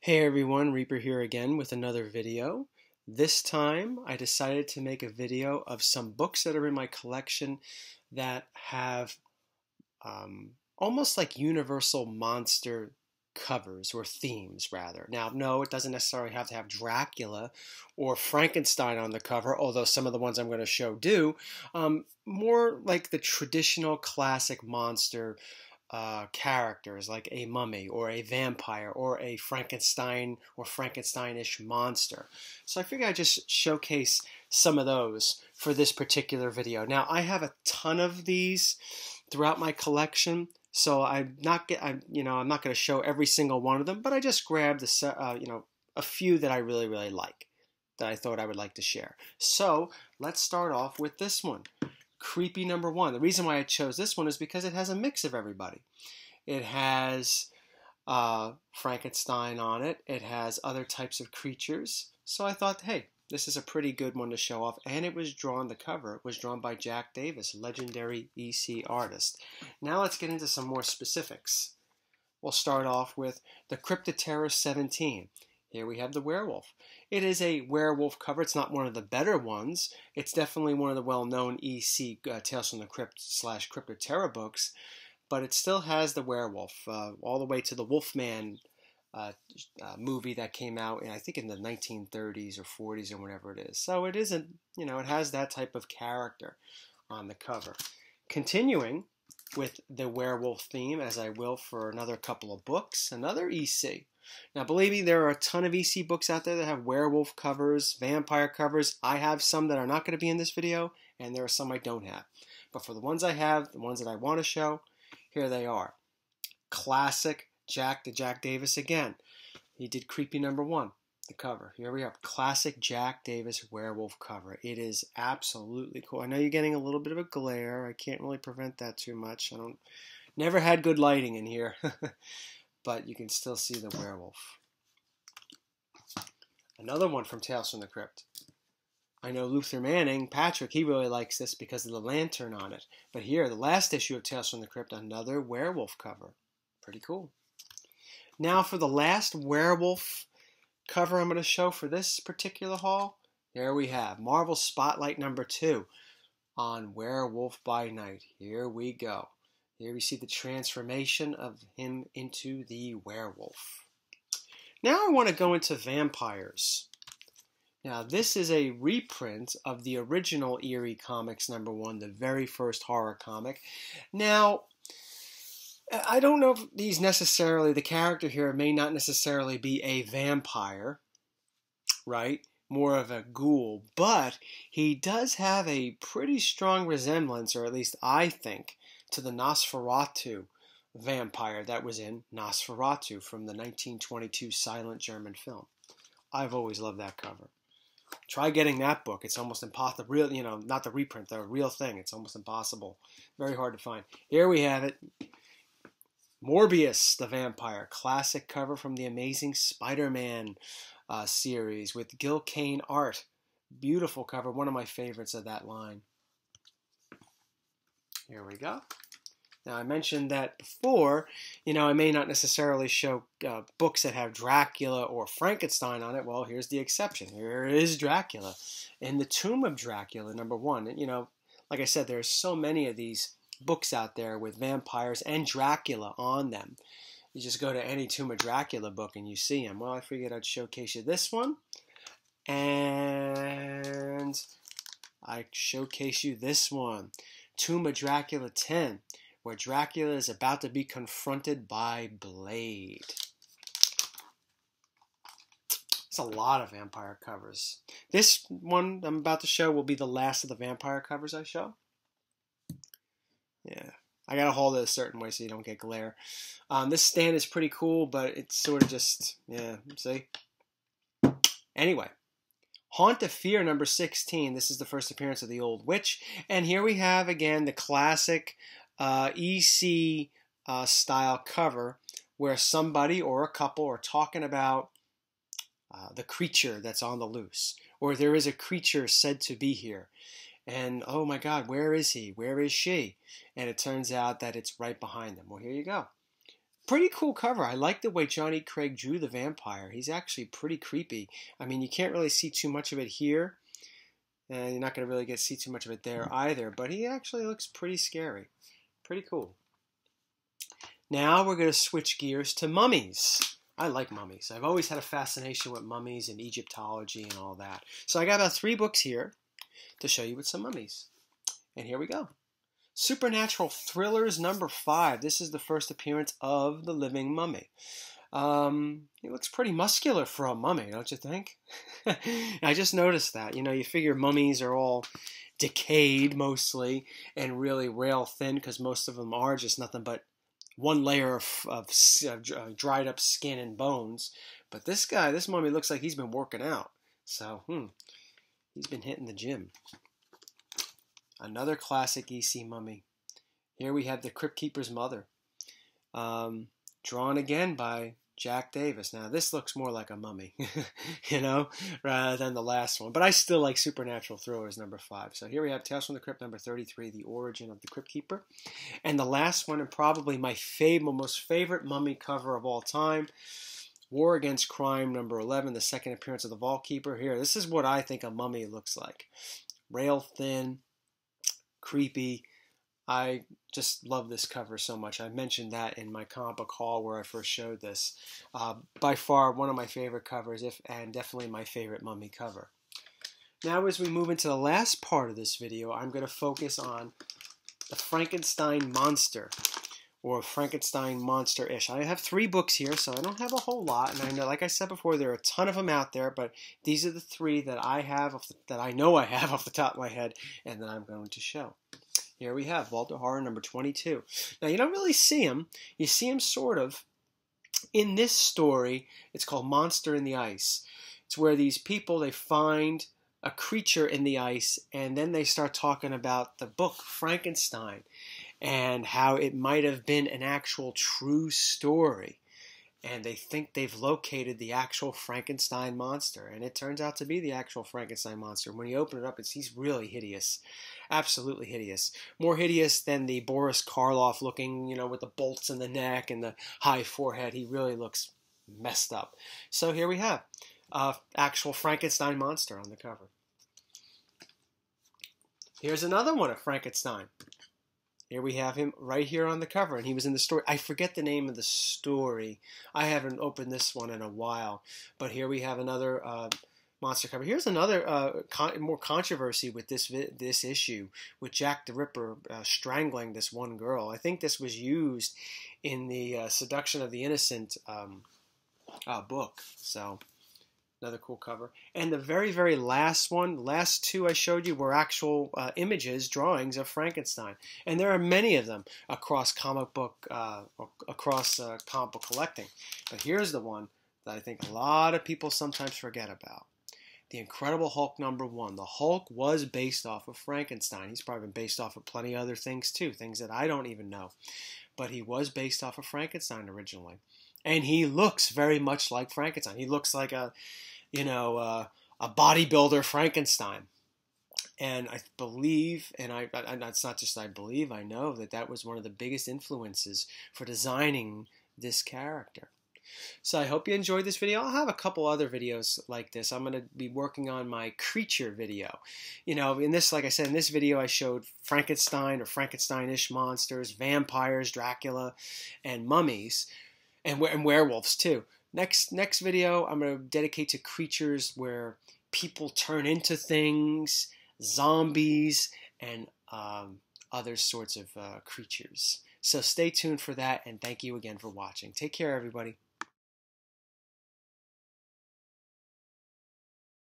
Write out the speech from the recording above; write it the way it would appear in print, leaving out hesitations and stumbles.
Hey everyone, Reaper here again with another video. This time I decided to make a video of some books that are in my collection that have almost like universal monster covers or themes rather. Now, no, it doesn't necessarily have to have Dracula or Frankenstein on the cover, although some of the ones I'm going to show do. More like the traditional classic monster characters like a mummy or a vampire or a Frankenstein or Frankensteinish monster. So I figured I'd just showcase some of those for this particular video. Now I have a ton of these throughout my collection, so I'm not going to show every single one of them, but I just grabbed a few that I really like that I thought I would like to share. So let's start off with this one. Creepy number one. The reason why I chose this one is because it has a mix of everybody. It has Frankenstein on it. It has other types of creatures. So I thought, hey, this is a pretty good one to show off. And it was drawn, the cover was drawn by Jack Davis, legendary EC artist. Now let's get into some more specifics. We'll start off with the Cryptid 17. Here we have the werewolf. It is a werewolf cover. It's not one of the better ones. It's definitely one of the well-known EC Tales from the Crypt / Cryptid books, but it still has the werewolf, all the way to the Wolfman movie that came out, I think in the 1930s or 40s or whatever it is. So it isn't, it has that type of character on the cover. Continuing with the werewolf theme, as I will for another couple of books, another EC. Now, believe me, there are a ton of EC books out there that have werewolf covers, vampire covers. I have some that are not going to be in this video, and there are some I don't have. But for the ones I have, the ones that I want to show, here they are. Classic Jack Davis again. He did Creepy number one, the cover. Here we are. Classic Jack Davis werewolf cover. It is absolutely cool. I know you're getting a little bit of a glare. I can't really prevent that too much. Never had good lighting in here. But you can still see the werewolf. Another one from Tales from the Crypt. I know Luther Manning, Patrick, he really likes this because of the lantern on it. But here, the last issue of Tales from the Crypt, another werewolf cover. Pretty cool. Now for the last werewolf cover I'm going to show for this particular haul, here we have Marvel Spotlight number 2 on Werewolf by Night. Here we go. Here we see the transformation of him into the werewolf. Now I want to go into vampires. Now this is a reprint of the original Eerie Comics number 1, the very first horror comic. Now, I don't know if these necessarily, the character here may not necessarily be a vampire, right? More of a ghoul, but he does have a pretty strong resemblance, or at least I think, to the Nosferatu vampire that was in Nosferatu from the 1922 silent German film. I've always loved that cover. Try getting that book. It's almost impossible. Not the reprint, the real thing. It's almost impossible. Very hard to find. Here we have it. Morbius the vampire. Classic cover from the Amazing Spider-Man series with Gil Kane art. Beautiful cover. One of my favorites of that line. Here we go. Now, I mentioned that before, I may not necessarily show books that have Dracula or Frankenstein on it. Well, here's the exception. Here is Dracula. In the Tomb of Dracula, number 1. And, like I said, there's so many of these books out there with vampires and Dracula on them. You just go to any Tomb of Dracula book and you see them. Well, I figured I'd showcase you this one. And I showcase you this one. Tomb of Dracula 10, where Dracula is about to be confronted by Blade. There's a lot of vampire covers. This one I'm about to show will be the last of the vampire covers I show. Yeah, I gotta hold it a certain way so you don't get glare. This stand is pretty cool, but it's sort of just, see? Anyway. Haunt of Fear number 16. This is the first appearance of the Old Witch. And here we have, again, the classic EC style cover where somebody or a couple are talking about the creature that's on the loose. Or there is a creature said to be here. And, oh my God, where is he? Where is she? And it turns out that it's right behind them. Well, here you go. Pretty cool cover. I like the way Johnny Craig drew the vampire. He's actually pretty creepy. I mean, you can't really see too much of it here, and you're not going to really see too much of it there either, but he actually looks pretty scary. Pretty cool. Now we're going to switch gears to mummies. I like mummies. I've always had a fascination with mummies and Egyptology and all that. So I got about 3 books here to show you with some mummies. And here we go. Supernatural Thrillers number 5. This is the first appearance of the living mummy. He looks pretty muscular for a mummy, don't you think? I just noticed that. You know, you figure mummies are all decayed mostly and really rail thin because most of them are just nothing but one layer of dried up skin and bones. But this mummy looks like he's been working out. So, he's been hitting the gym. Another classic EC mummy. Here we have the Crypt Keeper's mother. Drawn again by Jack Davis. Now, this looks more like a mummy, you know, rather than the last one. But I still like Supernatural Thrillers number 5. So here we have Tales from the Crypt number 33, The Origin of the Crypt Keeper. And the last one, and probably my most favorite mummy cover of all time, War Against Crime number 11, the second appearance of the Vault Keeper. Here, this is what I think a mummy looks like. Rail thin, creepy. I just love this cover so much. I mentioned that in my comic book haul where I first showed this. By far one of my favorite covers, and definitely my favorite mummy cover. Now as we move into the last part of this video, I'm going to focus on the Frankenstein Monster, or Frankenstein Monster-ish. I have 3 books here, so I don't have a whole lot. And I know, like I said before, there are a ton of them out there, but these are the 3 that I have, that I know I have off the top of my head, and that I'm going to show. Here we have Vault of Horror number 22. Now, you don't really see him. You see him sort of in this story. It's called Monster in the Ice. It's where these people, they find a creature in the ice, and then they start talking about the book Frankenstein and how it might have been an actual true story. And they think they've located the actual Frankenstein monster. And it turns out to be the actual Frankenstein monster. When you open it up, he's really hideous. Absolutely hideous. More hideous than the Boris Karloff looking, you know, with the bolts in the neck and the high forehead. He really looks messed up. So here we have actual Frankenstein monster on the cover. Here's another one of Frankenstein. Here we have him right here on the cover, and he was in the story. I forget the name of the story. I haven't opened this one in a while, but here we have another monster cover. Here's another more controversy with this issue, with Jack the Ripper strangling this one girl. I think this was used in the Seduction of the Innocent book. So another cool cover. And the very, very last one, the last 2 I showed you were actual images, drawings of Frankenstein. And there are many of them across comic book collecting. But here's the one that I think a lot of people sometimes forget about. The Incredible Hulk number 1. The Hulk was based off of Frankenstein. He's probably been based off of plenty of other things too, things that I don't even know. But he was based off of Frankenstein originally. And he looks very much like Frankenstein. He looks like a bodybuilder Frankenstein. And I believe, and it's not just I believe, I know that was one of the biggest influences for designing this character. So I hope you enjoyed this video. I'll have a couple other videos like this. I'm going to be working on my creature video. You know, in this, like I said, in this video I showed Frankenstein or Frankenstein-ish monsters, vampires, Dracula, and mummies, and werewolves too. Next video I'm going to dedicate to creatures where people turn into things, zombies, and other sorts of creatures. So stay tuned for that, and thank you again for watching. Take care, everybody.